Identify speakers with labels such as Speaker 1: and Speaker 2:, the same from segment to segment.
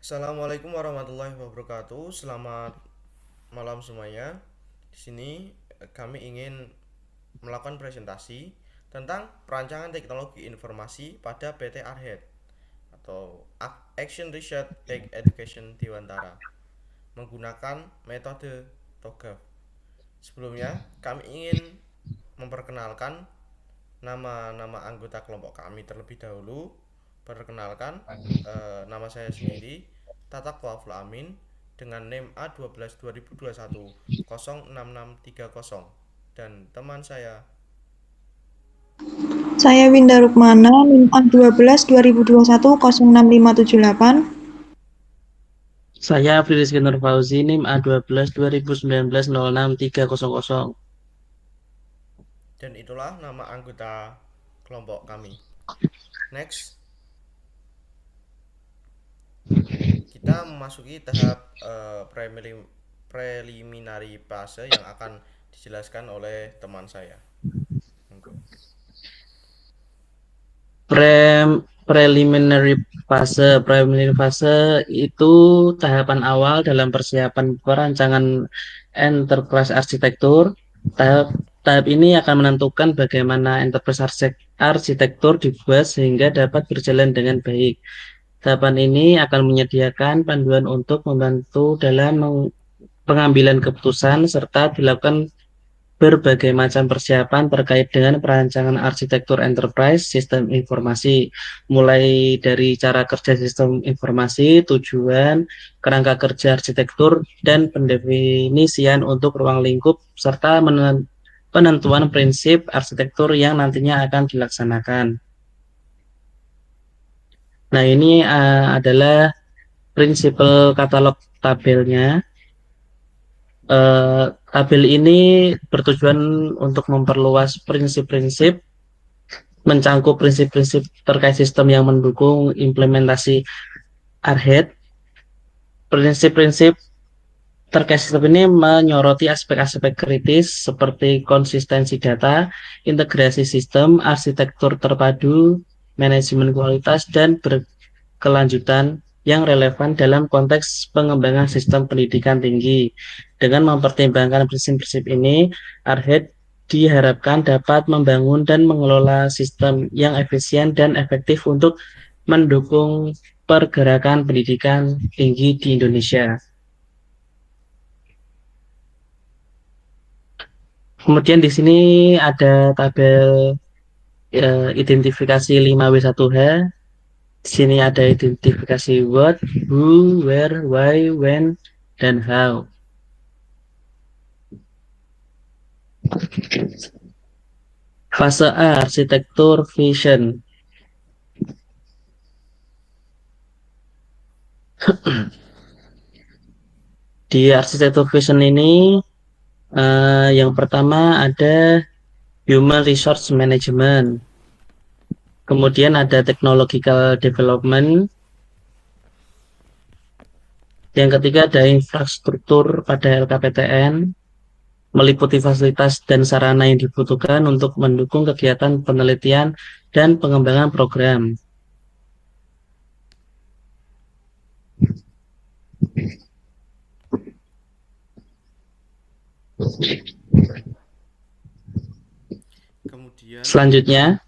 Speaker 1: Assalamualaikum warahmatullahi wabarakatuh. Selamat malam semuanya. Di sini kami ingin melakukan presentasi tentang perancangan teknologi informasi pada PT Arhed atau Action Research Tech Education Tiwantara menggunakan metode TOGAF. Sebelumnya, kami ingin memperkenalkan nama-nama anggota kelompok kami terlebih dahulu. Perkenalkan, nama saya sendiri Tatak Waful Amin dengan NIM A12 2021 06630 dan teman saya.
Speaker 2: Saya Winda Rukmana, NIM A12 2021 06578.
Speaker 3: Saya Rizky Nur Fauzi, NIM A12 2019 06300.
Speaker 1: Dan itulah nama anggota kelompok kami. Next, kita memasuki tahap preliminary fase yang akan dijelaskan oleh teman saya.
Speaker 3: Preliminary fase itu tahapan awal dalam persiapan perancangan enterprise arsitektur. Tahap tahap ini akan menentukan bagaimana enterprise arsitektur dibuat sehingga dapat berjalan dengan baik. Tahapan ini akan menyediakan panduan untuk membantu dalam pengambilan keputusan serta dilakukan berbagai macam persiapan terkait dengan perancangan arsitektur enterprise sistem informasi, mulai dari cara kerja sistem informasi, tujuan, kerangka kerja arsitektur, dan pendefinisian untuk ruang lingkup, serta penentuan prinsip arsitektur yang nantinya akan dilaksanakan. Nah, ini adalah prinsipal katalog tabelnya. Tabel ini bertujuan untuk memperluas prinsip-prinsip, mencangkup prinsip-prinsip terkait sistem yang mendukung implementasi ARHED. Prinsip-prinsip terkait sistem ini menyoroti aspek-aspek kritis seperti konsistensi data, integrasi sistem, arsitektur terpadu, manajemen kualitas, dan berkelanjutan yang relevan dalam konteks pengembangan sistem pendidikan tinggi. Dengan mempertimbangkan prinsip-prinsip ini, ARHED diharapkan dapat membangun dan mengelola sistem yang efisien dan efektif untuk mendukung pergerakan pendidikan tinggi di Indonesia. Kemudian di sini ada tabel identifikasi 5W1H. Di sini ada identifikasi what, who, where, why, when, dan how. Fase A, arsitektur vision. Di arsitektur vision ini yang pertama ada human resource management. Kemudian ada technological development. Yang ketiga ada infrastruktur pada LKPTN, meliputi fasilitas dan sarana yang dibutuhkan untuk mendukung kegiatan penelitian dan pengembangan program.
Speaker 1: Kemudian
Speaker 3: Selanjutnya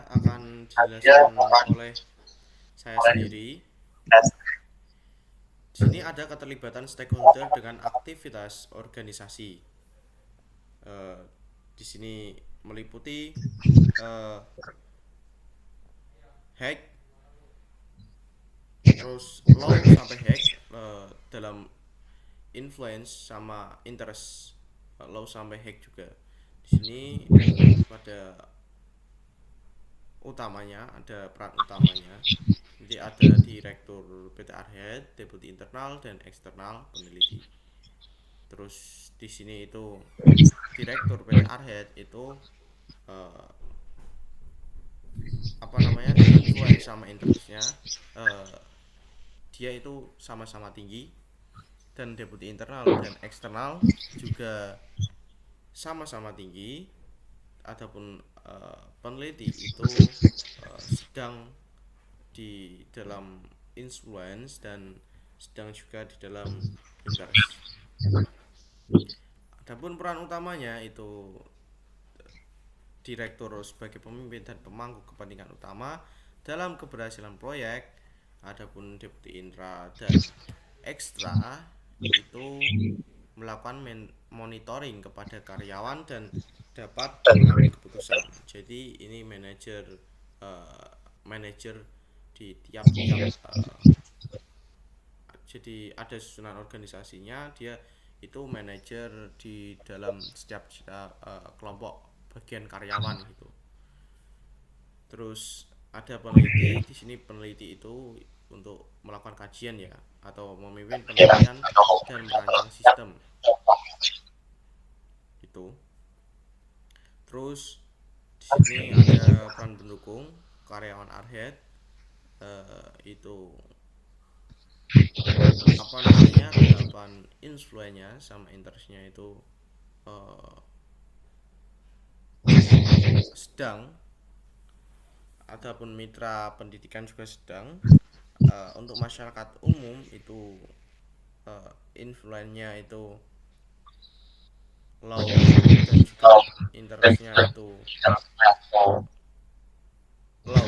Speaker 1: akan dijelaskan oleh saya sendiri. Di sini ada keterlibatan stakeholder dengan aktivitas organisasi. Di sini meliputi hack, terus low sampai hack dalam influence sama interest, low sampai hack juga. Di sini pada utamanya ada peran utamanya. Jadi ada direktur PT Arhed, deputi internal dan eksternal peneliti. Terus di sini itu direktur PT Arhed itu eh, influence sama interestnya dia itu sama-sama tinggi, dan deputi internal dan eksternal juga sama-sama tinggi. Adapun peneliti itu sedang di dalam influence dan sedang juga di dalam interest. Adapun peran utamanya itu direktur sebagai pemimpin dan pemangku kepentingan utama dalam keberhasilan proyek. Adapun deputi intra dan ekstra itu melakukan monitoring kepada karyawan dan dapat mengambil keputusan. Jadi ini manajer di tiap-tiap jadi ada susunan organisasinya, dia itu manajer di dalam setiap kelompok bagian karyawan gitu. Terus ada peneliti, di sini peneliti itu untuk melakukan kajian ya, atau memimpin penelitian dan merancang sistem itu. Terus di sini ada peran pendukung karyawan Arhead, itu apa namanya, tahapan influennya sama interestnya itu sedang. Adapun mitra pendidikan juga sedang. Untuk masyarakat umum itu influennya itu low dan juga interestnya itu low,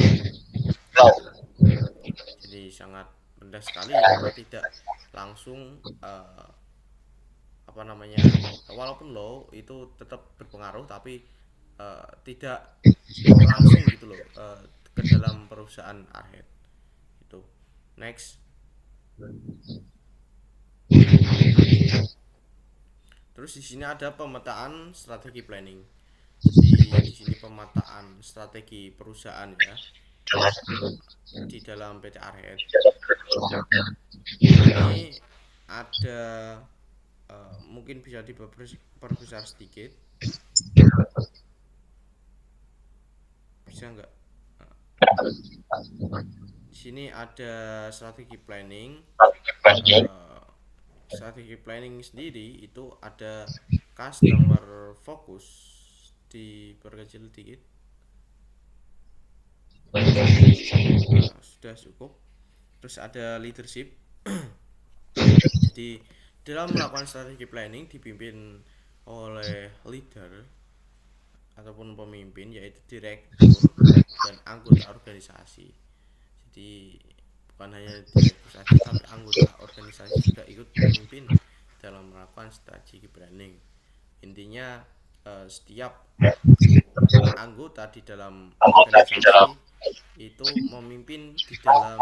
Speaker 1: jadi sangat rendah sekali karena tidak langsung apa namanya, walaupun low itu tetap berpengaruh tapi tidak langsung gitu loh ke dalam perusahaan Arhead itu. Next. Terus di sini ada pemetaan strategi planning. Jadi di sini pemetaan strategi perusahaan ya di dalam PT Arhead. Ini ada mungkin bisa diperbesar sedikit. Bisa nggak? Di sini ada strategi planning. Strategi planning sendiri itu ada customer focus, diperkecil dikit. Sudah cukup. Terus ada leadership. Jadi dalam melakukan strategi planning dipimpin oleh leader ataupun pemimpin, yaitu direktur dan anggota organisasi. Jadi bukan hanya direktur saja tapi anggota organisasi juga ikut memimpin dalam melakukan strategi planning. Intinya setiap anggota di dalam organisasi itu memimpin di dalam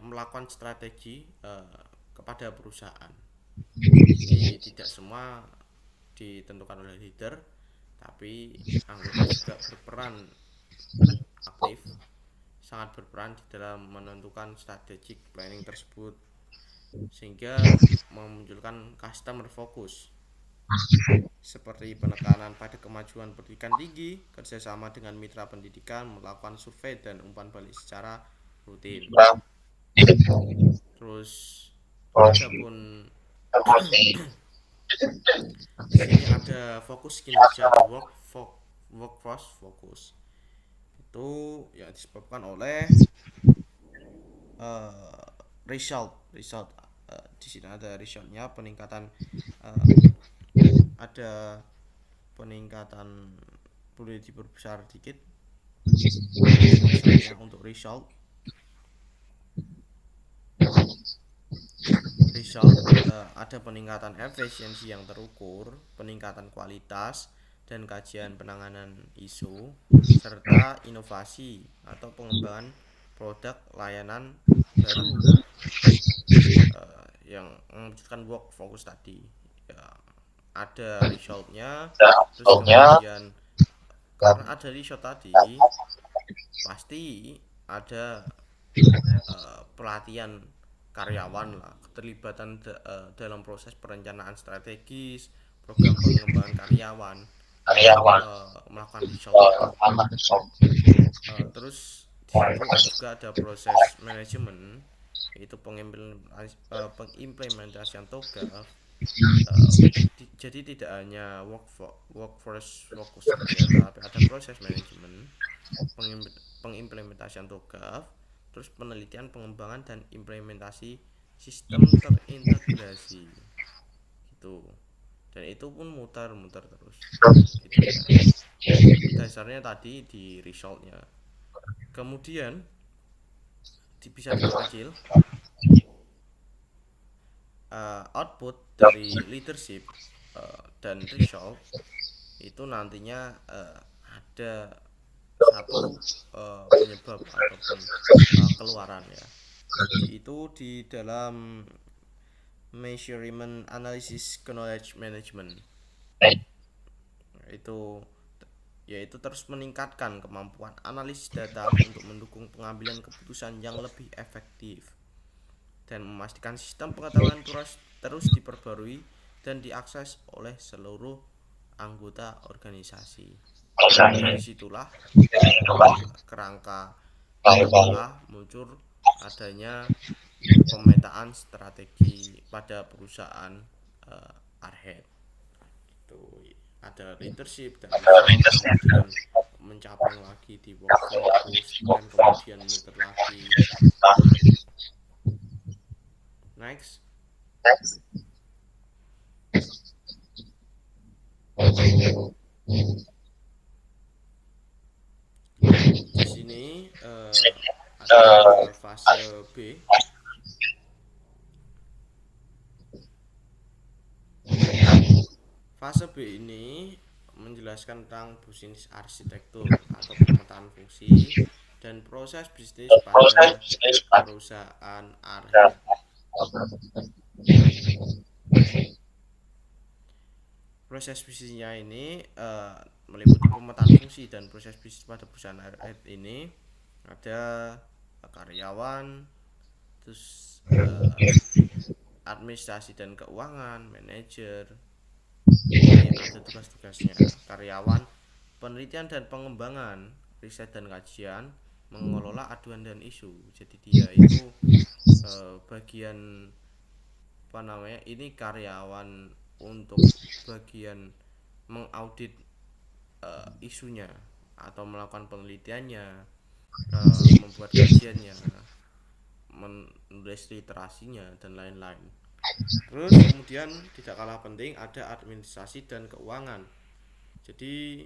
Speaker 1: melakukan strategi kepada perusahaan. Jadi tidak semua ditentukan oleh leader, tapi anggota juga berperan aktif, sangat berperan di dalam menentukan strategic planning tersebut, sehingga memunculkan customer focus seperti penekanan pada kemajuan pendidikan tinggi, kerjasama dengan mitra pendidikan, melakukan survei dan umpan balik secara rutin. Terus adapun di sini ada fokus kinerja, workforce focus. Itu ya disebabkan oleh result. Di sini ada resultnya, peningkatan ada peningkatan, boleh diperbesar dikit untuk result ada peningkatan efisiensi yang terukur, peningkatan kualitas dan kajian penanganan isu, serta inovasi atau pengembangan produk layanan baru yang mewujudkan work focus tadi ya. Ada resultnya, terus kemudian karena ada result tadi pasti ada pelatihan karyawan lah, keterlibatan dalam proses perencanaan strategis, program pengembangan karyawan, melakukan result. Terus di situ juga ada proses manajemen, yaitu pengimplementasian TOGAF. Jadi tidak hanya workforce fokus saja, tapi ada proses manajemen, Gov, terus penelitian, pengembangan dan implementasi sistem terintegrasi gitu. Dan itu pun muter-muter terus gitu ya. Dasarnya tadi di resultnya. Kemudian bisa diperkecil output dari leadership dan result itu nantinya ada satu penyebab ataupun keluaran ya. Jadi itu di dalam measurement analysis knowledge management itu yaitu terus meningkatkan kemampuan analisis data untuk mendukung pengambilan keputusan yang lebih efektif dan memastikan sistem pengetahuan terus diperbarui dan diakses oleh seluruh anggota organisasi. Dari situlah kerangka itulah muncul adanya pemetaan strategi pada perusahaan Arhead. Itu ada leadership dan kemudian mencapai lagi di work focus dan kemudian muter lagi. Next. Di sini ada fase B. Fase B ini menjelaskan tentang bisnis arsitektur atau pemetaan fungsi dan proses bisnis pada perusahaan Arhead. Proses bisnisnya ini meliputi pemetaan fungsi dan proses bisnis pada perusahaan Arhead ini ada karyawan, terus administrasi dan keuangan, manajer, ada tugas-tugasnya. Karyawan, penelitian dan pengembangan, riset dan kajian, mengelola aduan dan isu. Jadi dia itu bagian apa namanya? Ini karyawan untuk bagian mengaudit isunya atau melakukan penelitiannya, membuat kajiannya, menulis literasinya dan lain-lain. Terus kemudian tidak kalah penting ada administrasi dan keuangan. Jadi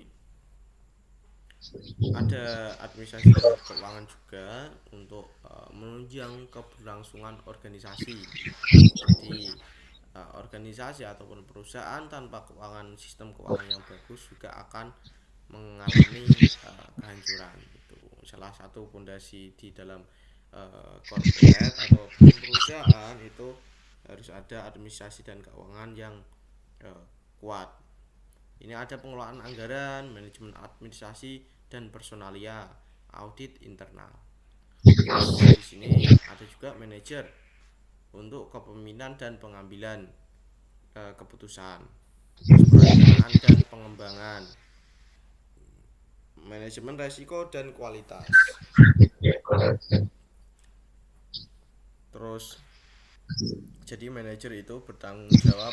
Speaker 1: ada administrasi dan keuangan juga untuk menunjang keberlangsungan organisasi. Jadi organisasi ataupun perusahaan tanpa sistem keuangan yang bagus juga akan mengalami kehancuran. Itu salah satu fondasi di dalam corporate atau perusahaan itu harus ada administrasi dan keuangan yang kuat. Ini ada pengelolaan anggaran, manajemen administrasi dan personalia, audit internal. Terus di sini ada juga manajer untuk kepemimpinan dan pengambilan keputusan, perencanaan dan pengembangan, manajemen resiko dan kualitas. Terus jadi manajer itu bertanggung jawab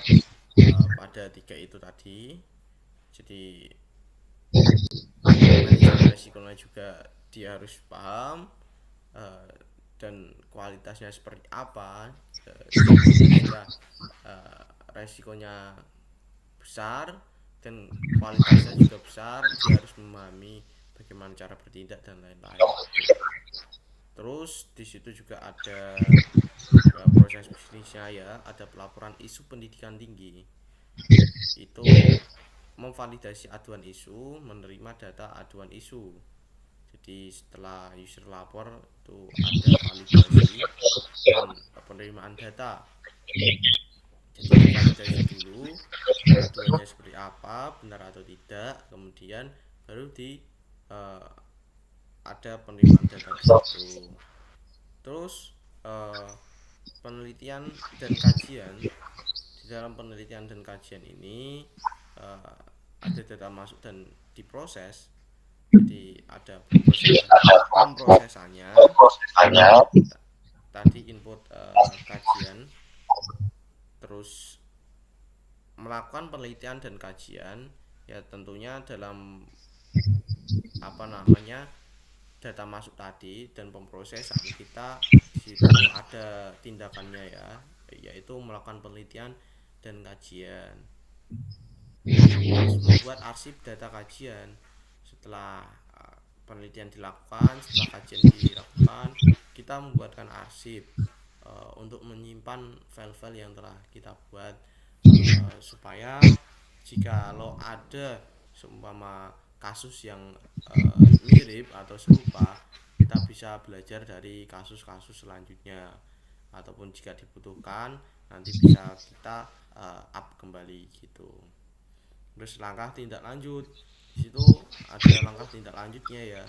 Speaker 1: pada 3 itu tadi. Jadi manajemen resikonya juga dia harus paham dan kualitasnya seperti apa. Jika resikonya besar dan kualitasnya juga besar, dia harus memahami bagaimana cara bertindak dan lain-lain. Terus di situ juga ada proses bisnisnya ya, ada pelaporan isu pendidikan tinggi. Itu memvalidasi aduan isu, menerima data aduan isu. Jadi setelah user lapor itu ada validasi dan penerimaan data. Jadi validasi dulu aduannya seperti apa, benar atau tidak, kemudian baru ada penerimaan data di situ. Terus penelitian dan kajian, di dalam penelitian dan kajian ini ada data masuk dan diproses. Jadi ada pemrosesannya, tadi input kajian, terus melakukan penelitian dan kajian ya tentunya dalam data masuk tadi dan pemrosesan kita di situ ada tindakannya ya, yaitu melakukan penelitian dan kajian. Terus membuat arsip data kajian. Setelah penelitian dilakukan, setelah kajian dilakukan, kita membuatkan arsip untuk menyimpan file-file yang telah kita buat, supaya jika lo ada seumpama kasus yang mirip atau serupa, kita bisa belajar dari kasus-kasus selanjutnya, ataupun jika dibutuhkan nanti bisa kita up kembali gitu. Terus langkah tindak lanjut, di situ ada langkah tindak lanjutnya ya,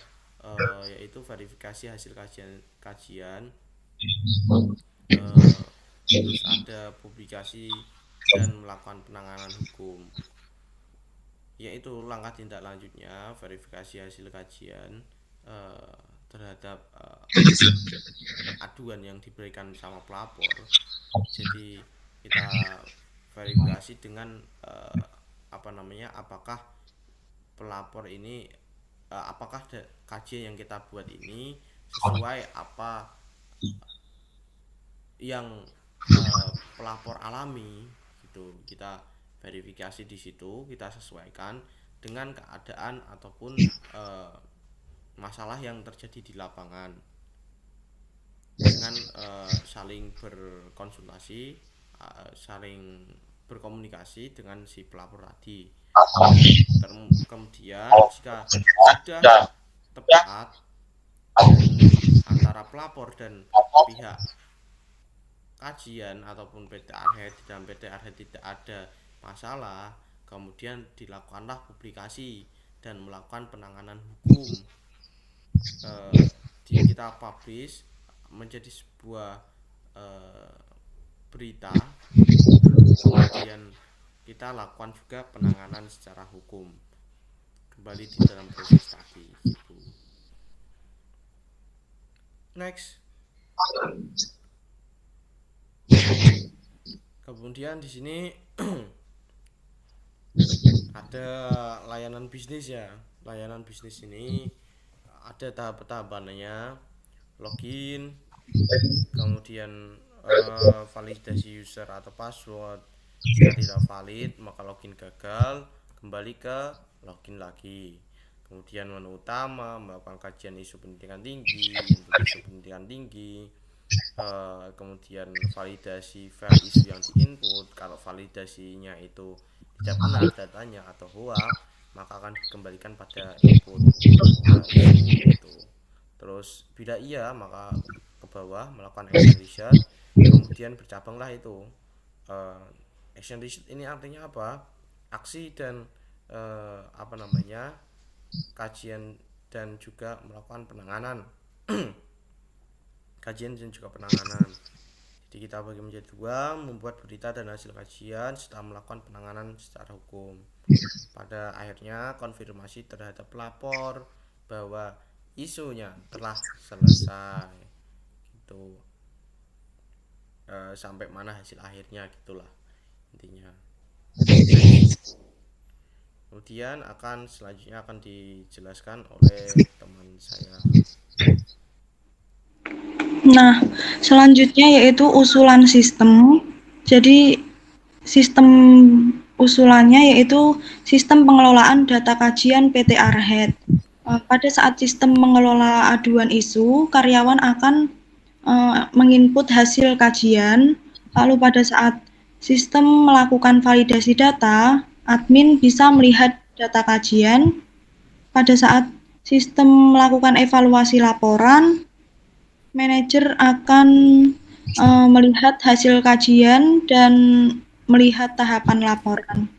Speaker 1: yaitu verifikasi hasil kajian, terus ada publikasi dan melakukan penanganan hukum. Yaitu langkah tindak lanjutnya verifikasi hasil kajian terhadap aduan yang diberikan sama pelapor. Jadi kita verifikasi dengan apakah pelapor ini apakah kajian yang kita buat ini sesuai apa yang pelapor alami gitu. Kita verifikasi di situ, kita sesuaikan dengan keadaan ataupun masalah yang terjadi di lapangan dengan saling berkonsultasi, saling berkomunikasi dengan si pelapor tadi. Kemudian jika sudah tepat antara pelapor dan pihak kajian ataupun PT Arhed, dalam PT Arhed tidak ada masalah, kemudian dilakukanlah publikasi dan melakukan penanganan hukum. Kita publish menjadi sebuah berita, kemudian kita lakukan juga penanganan secara hukum kembali di dalam proses tadi gitu. Next. Kemudian di sini ada layanan bisnis ya. Layanan bisnis ini ada tahap-tahapannya: login, kemudian validasi user atau password. Jika tidak valid maka login gagal, kembali ke login lagi. Kemudian menu utama, melakukan kajian isu pendidikan tinggi, untuk isu pendidikan tinggi. Kemudian validasi file isu yang diinput. Kalau validasinya itu tidak benar datanya atau hoax, maka akan dikembalikan pada input itu. Terus bila iya maka ke bawah melakukan action research, kemudian bercabanglah itu. Action research ini artinya apa? Aksi dan kajian dan juga melakukan penanganan. Kajian dan juga penanganan. Jadi kita bagi menjadi dua: membuat berita dan hasil kajian serta melakukan penanganan secara hukum. Pada akhirnya konfirmasi terhadap pelapor bahwa isunya telah selesai gitu. Sampai mana hasil akhirnya gitulah intinya. Kemudian selanjutnya akan dijelaskan oleh teman saya.
Speaker 2: Nah, selanjutnya yaitu usulan sistem. Jadi sistem usulannya yaitu sistem pengelolaan data kajian PT Arhed. Pada saat sistem mengelola aduan isu, karyawan akan menginput hasil kajian. Lalu pada saat sistem melakukan validasi data, admin bisa melihat data kajian. Pada saat sistem melakukan evaluasi laporan, manajer akan melihat hasil kajian dan melihat tahapan laporan.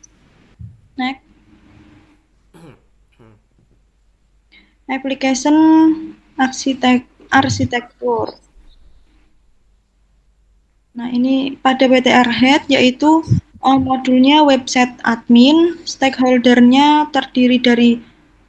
Speaker 2: Next. Application arsitektur. Nah, ini pada PT Arhed yaitu modulnya website admin, stakeholdernya terdiri dari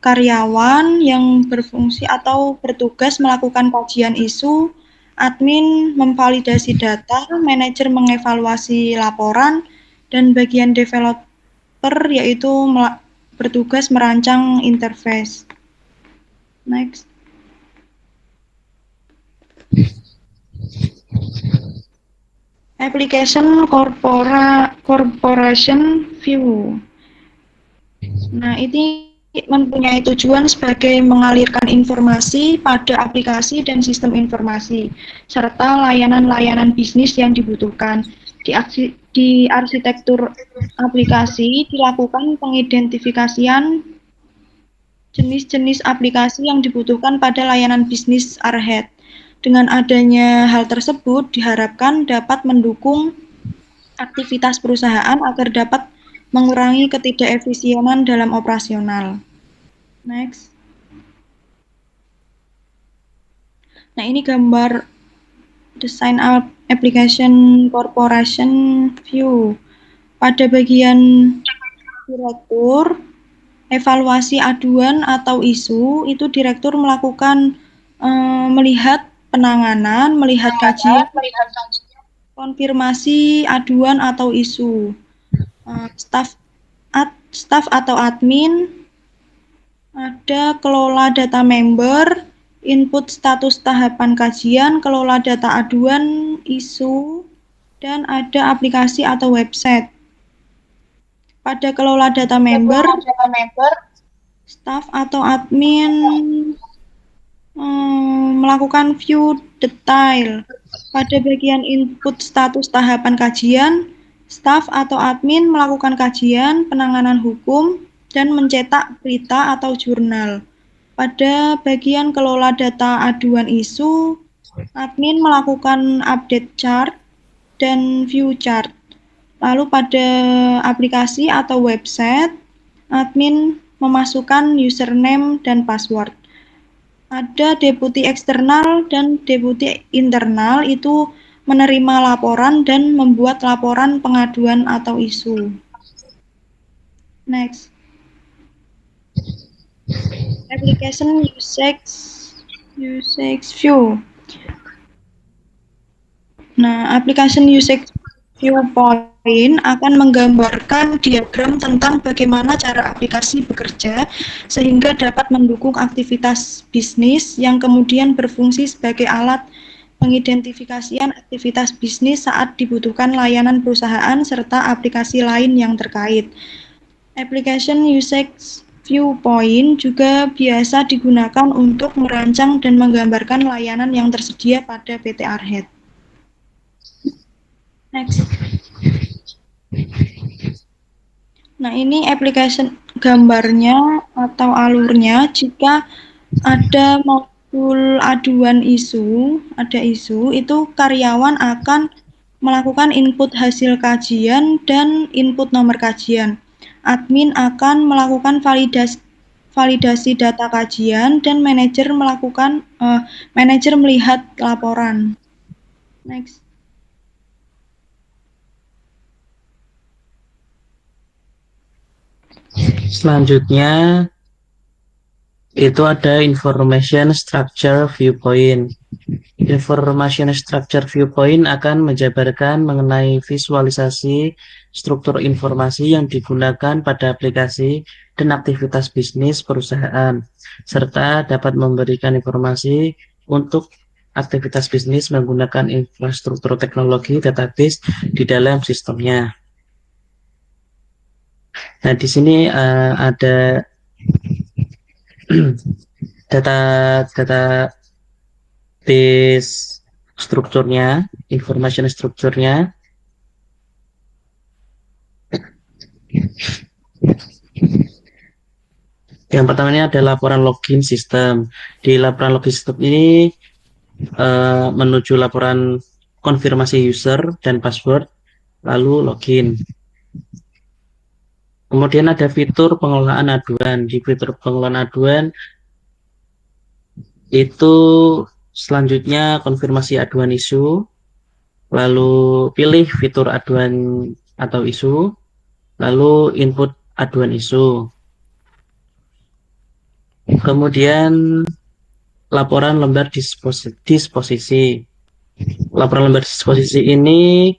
Speaker 2: karyawan yang berfungsi atau bertugas melakukan kajian isu, admin memvalidasi data, manajer mengevaluasi laporan, dan bagian developer yaitu bertugas merancang interface. Next. Application Corporation View. Nah, ini mempunyai tujuan sebagai mengalirkan informasi pada aplikasi dan sistem informasi, serta layanan-layanan bisnis yang dibutuhkan. Di arsitektur aplikasi dilakukan pengidentifikasian jenis-jenis aplikasi yang dibutuhkan pada layanan bisnis Arrowhead. Dengan adanya hal tersebut diharapkan dapat mendukung aktivitas perusahaan agar dapat mengurangi ketidakefisienan dalam operasional. Next. Nah, ini gambar design application corporation view. Pada bagian direktur, evaluasi aduan atau isu, itu direktur melakukan melihat penanganan, melihat kajian, konfirmasi aduan atau isu. Staff atau admin, ada kelola data member, input status tahapan kajian, kelola data aduan, isu, dan ada aplikasi atau website. Pada kelola data member, staff atau admin melakukan view detail. Pada bagian input status tahapan kajian, staff atau admin melakukan kajian, penanganan hukum, dan mencetak berita atau jurnal. Pada bagian kelola data aduan isu, admin melakukan update chart dan view chart. Lalu pada aplikasi atau website, admin memasukkan username dan password. Ada deputi eksternal dan deputi internal, itu menerima laporan dan membuat laporan pengaduan atau isu. Next. Application usage view. Nah, application usage viewpoint akan menggambarkan diagram tentang bagaimana cara aplikasi bekerja sehingga dapat mendukung aktivitas bisnis yang kemudian berfungsi sebagai alat pengidentifikasian aktivitas bisnis saat dibutuhkan layanan perusahaan serta aplikasi lain yang terkait. Application usage viewpoint juga biasa digunakan untuk merancang dan menggambarkan layanan yang tersedia pada PT Arrowhead. Next. Nah, ini application gambarnya atau alurnya jika ada modul aduan isu, ada isu, itu karyawan akan melakukan input hasil kajian dan input nomor kajian. Admin akan melakukan validasi data kajian dan manajer melihat laporan. Next.
Speaker 3: Selanjutnya itu ada information structure viewpoint. Information structure viewpoint akan menjabarkan mengenai visualisasi struktur informasi yang digunakan pada aplikasi dan aktivitas bisnis perusahaan, serta dapat memberikan informasi untuk aktivitas bisnis menggunakan infrastruktur teknologi database di dalam sistemnya. Nah, di sini ada data base strukturnya, information strukturnya. Yang pertama ini ada laporan login sistem. Di laporan login sistem ini menuju laporan konfirmasi user dan password, lalu login. Kemudian ada fitur pengelolaan aduan. Di fitur pengelolaan aduan itu selanjutnya konfirmasi aduan isu, lalu pilih fitur aduan atau isu, lalu input aduan isu. Kemudian laporan lembar disposisi. Laporan lembar disposisi ini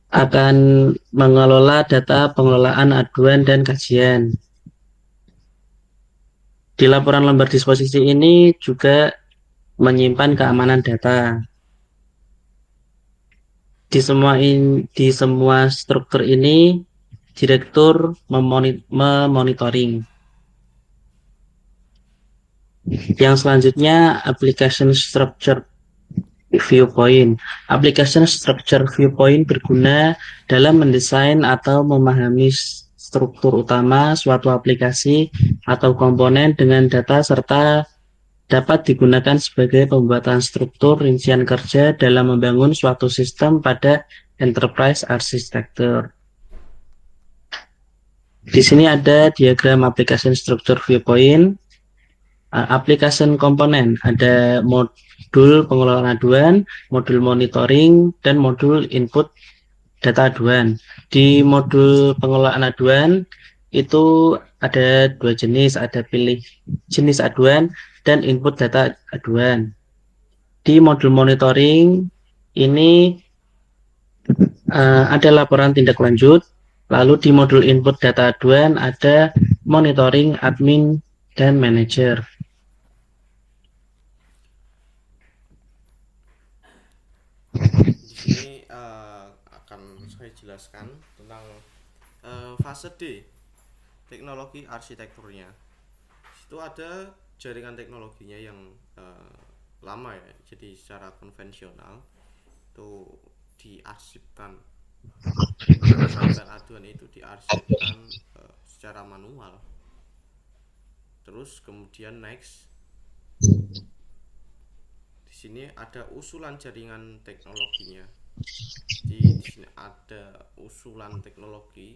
Speaker 3: akan mengelola data pengelolaan aduan dan kajian. Di laporan lembar disposisi ini juga menyimpan keamanan data. Di semua struktur ini, direktur memonitoring. Yang selanjutnya, application structure viewpoint. Application structure viewpoint berguna dalam mendesain atau memahami struktur utama suatu aplikasi atau komponen dengan data serta dapat digunakan sebagai pembuatan struktur rincian kerja dalam membangun suatu sistem pada enterprise architecture. Di sini ada diagram application structure viewpoint. Application komponen, ada modul pengelolaan aduan, modul monitoring, dan modul input data aduan. Di modul pengelolaan aduan itu ada dua jenis, ada pilih jenis aduan dan input data aduan. Di modul monitoring ini ada laporan tindak lanjut, lalu di modul input data aduan ada monitoring, admin, dan manager.
Speaker 1: Di sini akan saya jelaskan tentang fase D, teknologi arsitekturnya. Itu ada jaringan teknologinya yang lama ya, jadi secara konvensional itu diarsipkan, aduan itu diarsipkan secara manual. Terus kemudian next, di sini ada usulan jaringan teknologinya. Di sini ada usulan teknologi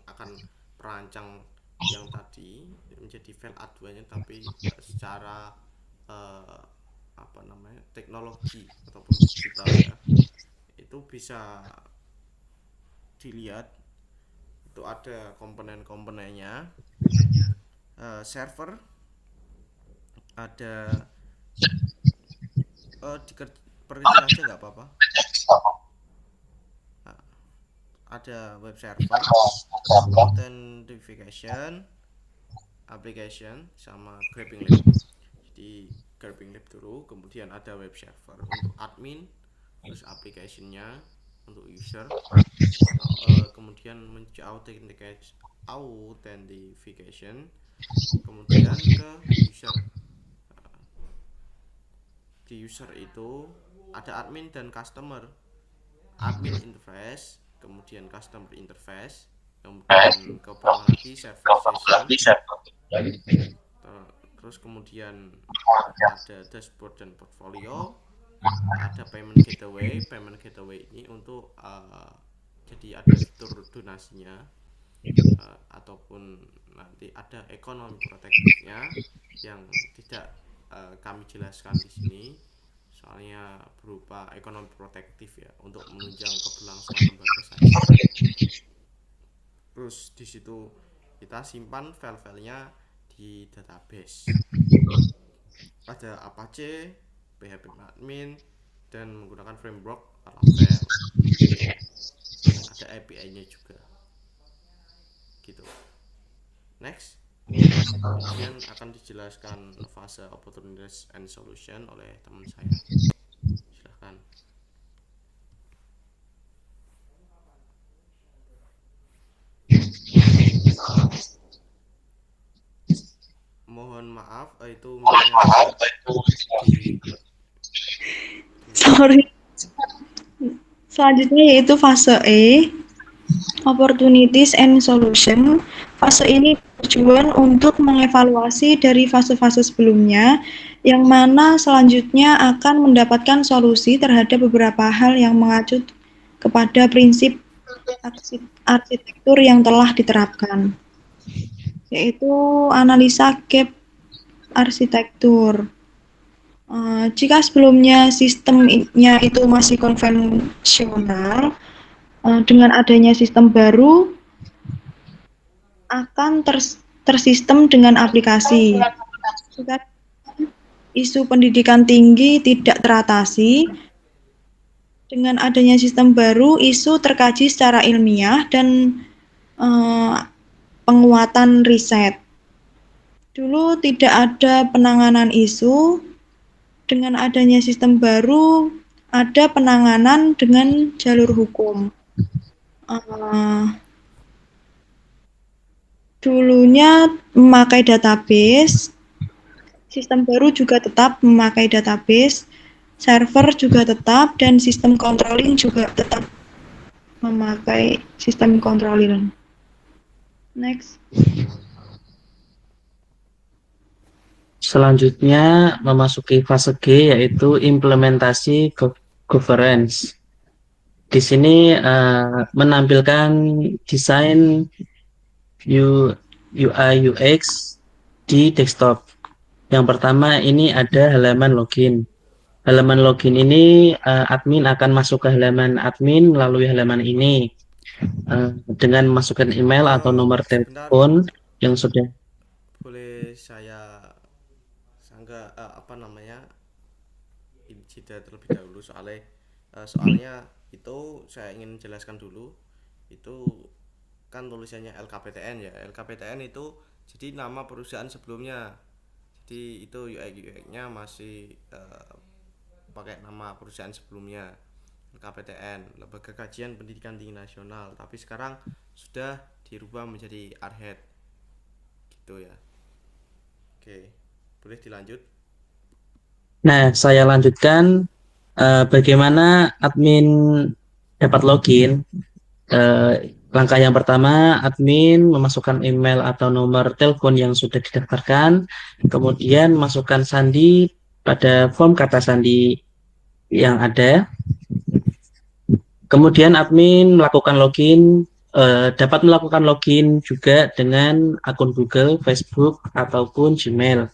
Speaker 1: akan perancang yang tadi menjadi file aduannya, tapi secara teknologi ataupun digital ya, itu bisa dilihat. Itu ada komponen-komponennya, server, ada diperkecil aja nggak apa-apa. Ada web server, authentication, application, sama grabbing lab. Jadi grabbing lab dulu, kemudian ada web server untuk admin, terus application-nya untuk user, kemudian authentication, kemudian ke user. Di user itu ada admin dan customer. Admin interface, kemudian customer interface, kemudian ke bawah lagi server session, terus kemudian ada dashboard dan portfolio, ada payment gateway. Payment gateway ini untuk jadi ada fitur donasinya, ataupun nanti ada ekonomi protektifnya yang tidak kami jelaskan di sini, soalnya berupa ekonomi protektif ya, untuk menunjang keberlangsungan lembaga saja. Terus di situ kita simpan file-filenya di database. Ada Apache, PHP admin, dan menggunakan framework Laravel. Ada API-nya juga. Gitu. Next. Kemudian akan dijelaskan fase opportunities and solution oleh teman saya. Silahkan. Mohon maaf, itu
Speaker 2: Sorry. Selanjutnya yaitu fase E, opportunities and solution. Fase ini bertujuan untuk mengevaluasi dari fase-fase sebelumnya, yang mana selanjutnya akan mendapatkan solusi terhadap beberapa hal yang mengacu kepada prinsip arsitektur yang telah diterapkan, yaitu analisa gap arsitektur. Jika sebelumnya sistemnya itu masih konvensional, dengan adanya sistem baru akan tersistem dengan aplikasi. Jika isu pendidikan tinggi tidak teratasi, Dengan adanya sistem baru, isu terkaji secara ilmiah dan penguatan riset. Dulu tidak ada penanganan isu, dengan adanya sistem baru, ada penanganan dengan jalur hukum. Dulunya memakai database, sistem baru juga tetap memakai database, server juga tetap, dan sistem controlling juga tetap memakai sistem controlling. Next.
Speaker 3: Selanjutnya memasuki fase G, yaitu implementasi governance. Di sini menampilkan desain UI UX di desktop. Yang pertama ini ada halaman login. Halaman login ini admin akan masuk ke halaman admin melalui halaman ini dengan memasukkan email atau nomor
Speaker 1: Sebentar,
Speaker 3: telepon yang sudah.
Speaker 1: boleh saya sanggah jeda terlebih dahulu soalnya itu saya ingin jelaskan dulu. Itu kan tulisannya LKPTN ya. LKPTN itu jadi nama perusahaan sebelumnya. Jadi itu UI UX-nya masih pakai nama perusahaan sebelumnya, LKPTN, Lembaga Kajian Pendidikan Tinggi Nasional, tapi sekarang sudah dirubah menjadi ARHED gitu ya. Oke, boleh dilanjut.
Speaker 3: Nah, saya lanjutkan bagaimana admin dapat login. Langkah yang pertama, admin memasukkan email atau nomor telepon yang sudah didaftarkan, kemudian masukkan sandi pada form kata sandi yang ada. Kemudian admin melakukan login, dapat melakukan login juga dengan akun Google, Facebook, ataupun Gmail.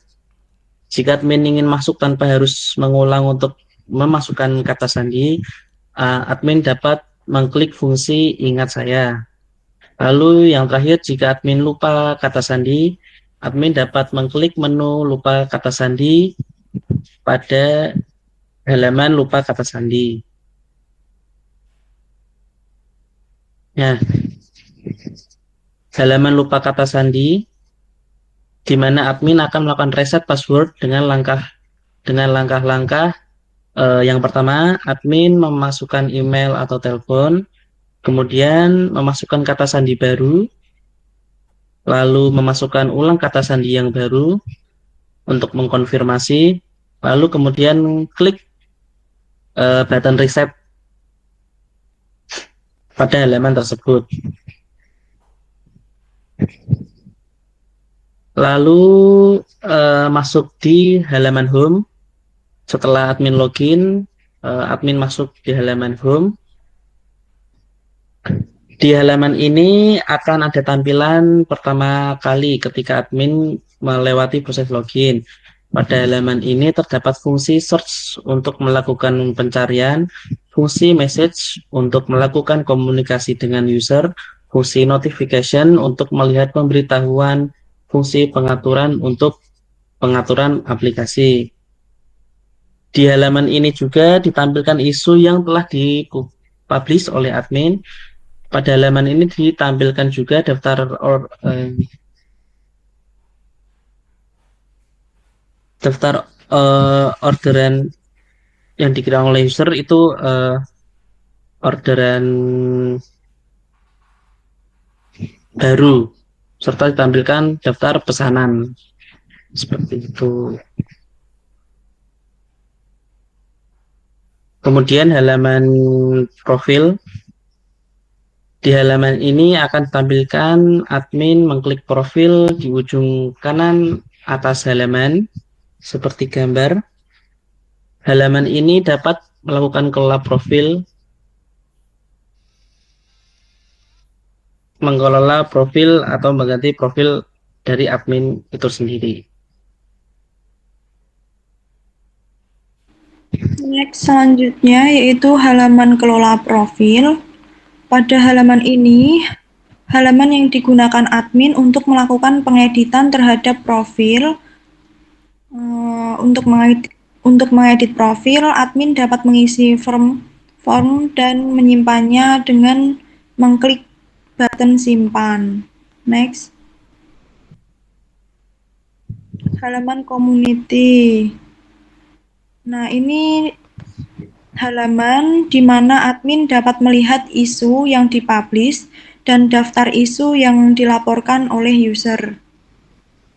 Speaker 3: Jika admin ingin masuk tanpa harus mengulang untuk memasukkan kata sandi, admin dapat mengklik fungsi ingat saya. Lalu yang terakhir, jika admin lupa kata sandi, admin dapat mengklik menu lupa kata sandi pada halaman lupa kata sandi. Nah, halaman lupa kata sandi di mana admin akan melakukan reset password dengan langkah-langkah. Yang pertama, admin memasukkan email atau telepon, kemudian memasukkan kata sandi baru, lalu memasukkan ulang kata sandi yang baru untuk mengkonfirmasi, lalu kemudian klik button reset pada halaman tersebut. Lalu masuk di halaman home. Setelah admin login, admin masuk di halaman home. Di halaman ini akan ada tampilan pertama kali ketika admin melewati proses login. Pada halaman ini terdapat fungsi search untuk melakukan pencarian, fungsi message untuk melakukan komunikasi dengan user, fungsi notification untuk melihat pemberitahuan, fungsi pengaturan untuk pengaturan aplikasi. Di halaman ini juga ditampilkan isu yang telah dipublish oleh admin. Pada halaman ini ditampilkan juga daftar orderan yang dikira oleh user, itu orderan baru, serta ditampilkan daftar pesanan seperti itu. Kemudian halaman profil. Di halaman ini akan ditampilkan admin mengklik profil di ujung kanan atas halaman seperti gambar. Halaman ini dapat melakukan kelola profil, mengelola profil atau mengganti profil dari admin itu sendiri.
Speaker 2: Next, selanjutnya yaitu halaman kelola profil. Pada halaman ini, halaman yang digunakan admin untuk melakukan pengeditan terhadap profil. Untuk mengedit profil, admin dapat mengisi form dan menyimpannya dengan mengklik button simpan. Next. Halaman community. Nah, ini halaman di mana admin dapat melihat isu yang dipublish dan daftar isu yang dilaporkan oleh user.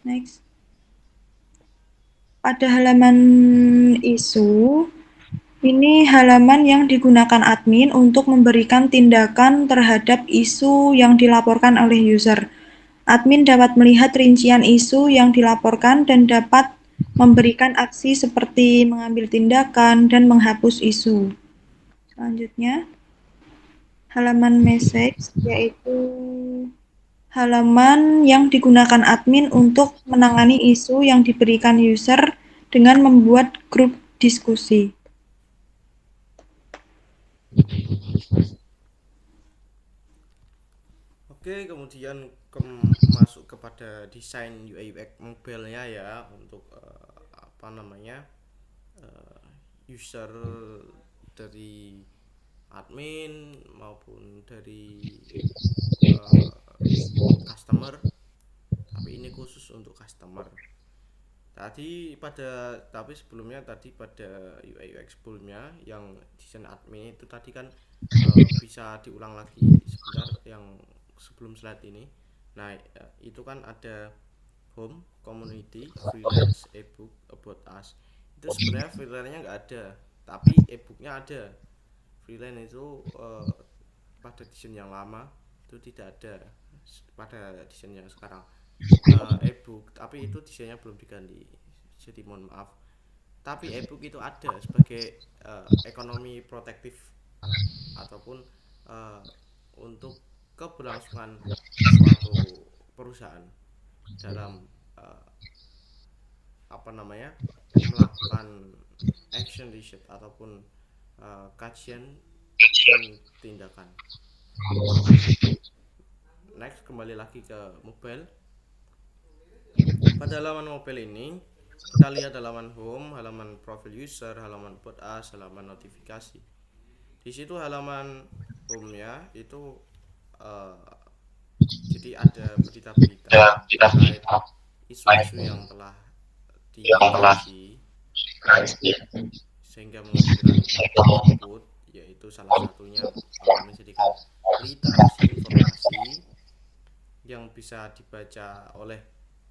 Speaker 2: Next. Pada halaman isu, ini halaman yang digunakan admin untuk memberikan tindakan terhadap isu yang dilaporkan oleh user. Admin dapat melihat rincian isu yang dilaporkan dan dapat memberikan aksi seperti mengambil tindakan dan menghapus isu. Selanjutnya, halaman message, yaitu halaman yang digunakan admin untuk menangani isu yang diberikan user dengan membuat grup diskusi.
Speaker 1: Oke, kemudian masuk kepada desain UI UX mobile-nya ya untuk user dari admin maupun dari customer, tapi ini khusus untuk customer. Tapi sebelumnya tadi pada UI UX sebelumnya yang desain admin itu tadi kan bisa diulang lagi sebentar yang sebelum slide ini. Nah, itu kan ada home, community, freelance, ebook, about us. Itu sebenarnya freelance-nya nggak ada, tapi ebooknya ada. Freelance itu pada desain yang lama itu tidak ada, pada desain yang sekarang ebook, tapi itu desainnya belum diganti, jadi mohon maaf. Tapi ebook itu ada sebagai ekonomi protektif ataupun untuk keberlangsungan suatu perusahaan dalam melakukan action research ataupun kajian dan tindakan. Next, kembali lagi ke mobile. Pada halaman mobile ini kita lihat halaman home, halaman profil user, halaman about us, halaman notifikasi. Di situ halaman home-nya itu jadi ada berita-berita terkait isu-isu yang telah dikaji sehingga menghasilkan output, yaitu salah satunya menjadikan berita informasi yang bisa dibaca oleh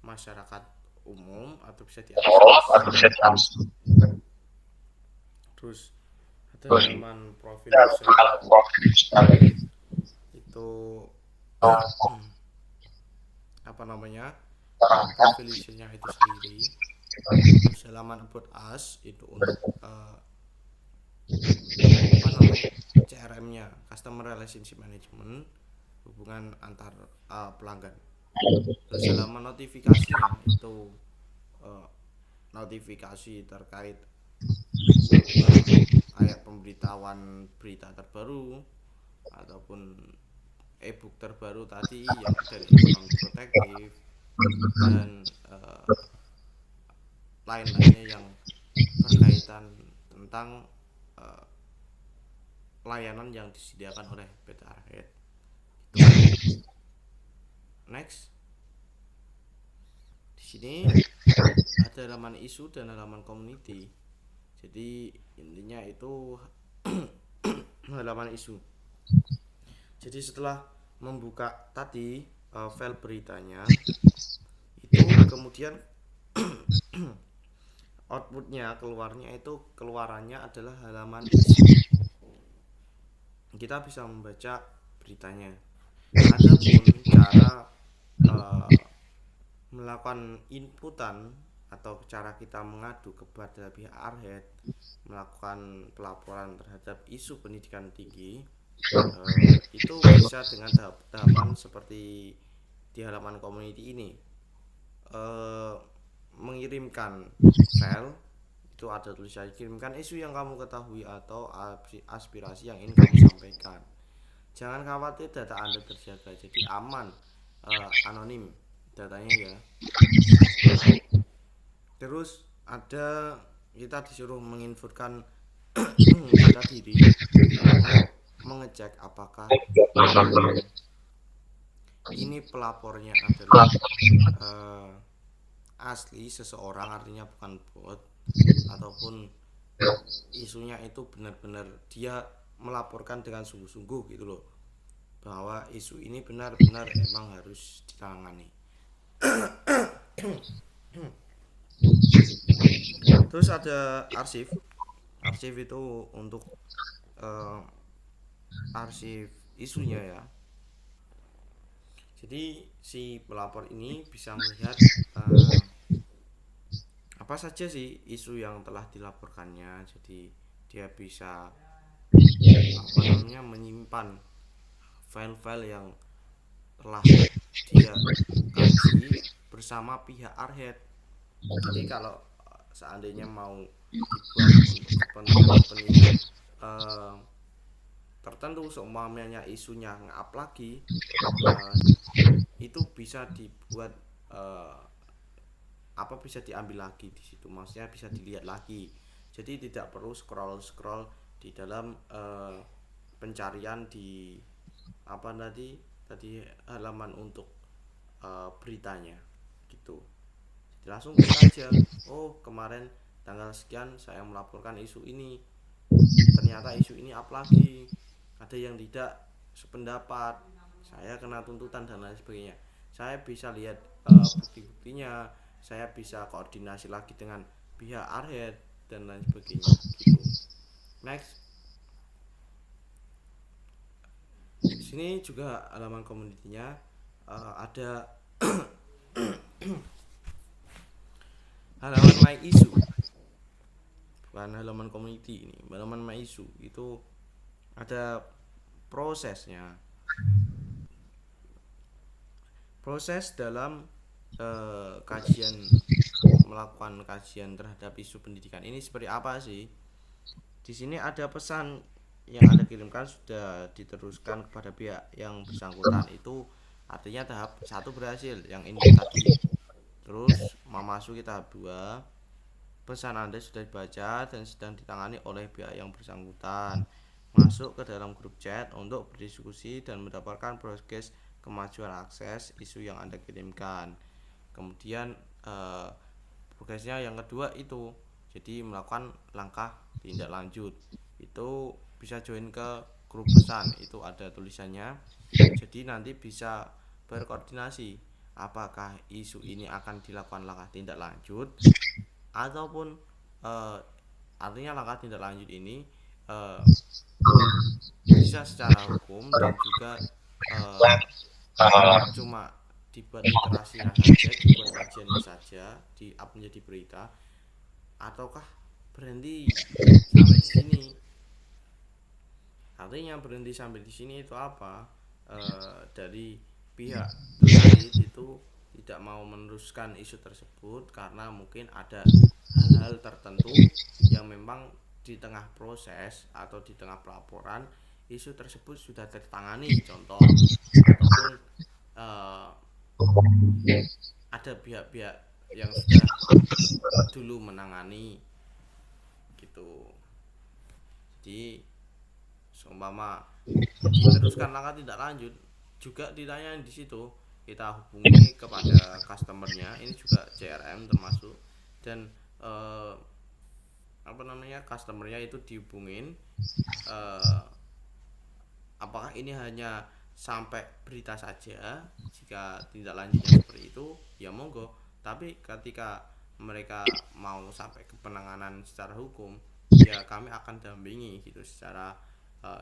Speaker 1: masyarakat umum atau bisa diakses. Terus ada halaman profil user, itu profil usernya itu sendiri. Terus halaman about us itu untuk CRM-nya, customer relationship management, hubungan antar pelanggan. Terus halaman notifikasinya itu notifikasi terkait ayat pemberitahuan berita terbaru ataupun ebook terbaru tadi yang dari ekonomi protektif dan lain-lainnya yang berkaitan tentang pelayanan yang disediakan oleh PT Arhead. Next, di sini ada halaman isu dan halaman community. Jadi intinya itu halaman isu. Jadi setelah membuka tadi file beritanya, itu kemudian outputnya keluarannya adalah halaman isu. Kita bisa membaca beritanya. Adapun cara melakukan inputan atau cara kita mengadu kepada pihak Arhead melakukan pelaporan terhadap isu pendidikan tinggi, itu bisa dengan tahapan seperti di halaman community ini. Mengirimkan file, itu ada tulisan kirimkan isu yang kamu ketahui atau aspirasi yang ingin kamu sampaikan. Jangan khawatir, data Anda terjaga, jadi aman, anonim datanya ya. Terus kita disuruh menginputkan kita diri untuk mengecek apakah ini pelapornya adalah asli seseorang, artinya bukan bot, ataupun isunya itu benar-benar dia melaporkan dengan sungguh-sungguh gitu loh, bahwa isu ini benar-benar emang harus ditangani. Terus ada arsip. Arsip itu untuk arsip isunya ya. Jadi si pelapor ini bisa melihat apa saja sih isu yang telah dilaporkannya. Jadi dia bisa menyimpan file-file yang telah dia kaji bersama pihak Arhead. Jadi kalau seandainya mau dibuat untuk kepentingan tertentu, seumpamanya isunya nge-up lagi, itu bisa dibuat bisa diambil lagi di situ, maksudnya bisa dilihat lagi. Jadi tidak perlu scroll di dalam pencarian di tadi halaman untuk beritanya gitu. Jadi langsung klik aja, oh kemarin tanggal sekian saya melaporkan isu ini, ternyata isu ini up lagi, ada yang tidak sependapat, saya kena tuntutan dan lain sebagainya. Saya bisa lihat bukti-buktinya, saya bisa koordinasi lagi dengan pihak Arhead dan lain sebagainya gitu. Next. Di sini juga halaman community-nya ada halaman my issue. Bukan halaman community ini, halaman my issue itu ada prosesnya. Proses dalam melakukan kajian terhadap isu pendidikan ini seperti apa sih? Di sini ada pesan yang Anda kirimkan sudah diteruskan kepada pihak yang bersangkutan, itu artinya tahap 1 berhasil, yang ini tadi. Terus memasuki tahap 2, pesan Anda sudah dibaca dan sedang ditangani oleh pihak yang bersangkutan. Masuk ke dalam grup chat untuk berdiskusi dan mendapatkan progres kemajuan akses isu yang Anda kirimkan. Kemudian progresnya yang kedua itu, jadi melakukan langkah tindak lanjut. Itu bisa join ke grup pesan, itu ada tulisannya. Jadi nanti bisa berkoordinasi apakah isu ini akan dilakukan langkah tindak lanjut ataupun artinya langkah tindak lanjut ini bisa secara hukum dan juga cuma dibuat literasi saja, dibuat kajiannya saja, di up menjadi berita, ataukah berhenti sampai di sini. Artinya berhenti sampai di sini itu apa? Dari pihak terkait itu tidak mau meneruskan isu tersebut karena mungkin ada hal-hal tertentu yang memang di tengah proses atau di tengah pelaporan isu tersebut sudah tertangani, contoh, ataupun ada pihak-pihak yang sudah dulu menangani gitu. Jadi seumpama diteruskan langkah tidak lanjut, juga ditanya di situ, kita hubungi kepada customernya, ini juga CRM termasuk, dan customernya itu dihubungin, apakah ini hanya sampai berita saja. Jika tindak lanjutnya seperti itu ya monggo, tapi ketika mereka mau sampai ke penanganan secara hukum ya kami akan dampingi gitu secara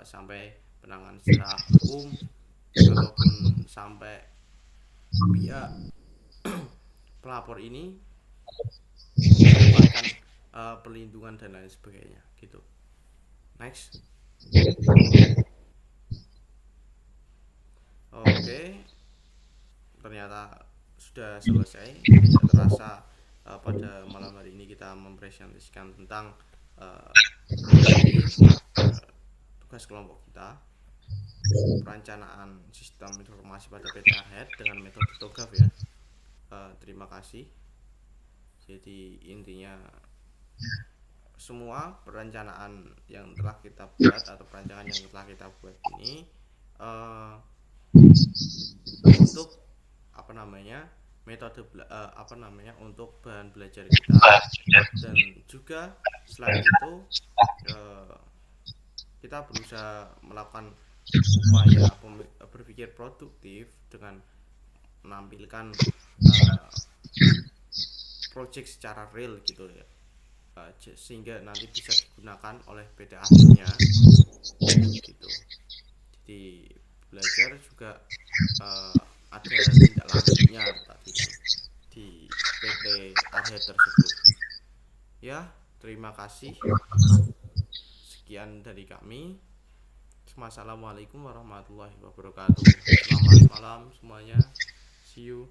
Speaker 1: sampai penanganan secara hukum ataupun sampai pihak pelapor ini mendapatkan perlindungan dan lain sebagainya gitu. Next. Oke, ternyata sudah selesai. Tidak terasa pada malam hari ini kita mempresentasikan tentang tugas kelompok kita, perencanaan sistem informasi pada PT Arhead dengan metode TOGAF ya. Terima kasih. Jadi intinya semua perencanaan yang telah kita buat atau perancangan yang telah kita buat ini uh, untuk metode untuk bahan belajar kita, dan juga selain itu kita berusaha melakukan upaya berpikir produktif dengan menampilkan project secara real gitu ya, sehingga nanti bisa digunakan oleh PT akhirnya gitu. Jadi belajar juga ada tindak lanjutnya tadi kan di PT Arhead tersebut. Ya, terima kasih. Sekian dari kami. Wassalamualaikum warahmatullahi wabarakatuh. Selamat malam semuanya. See you.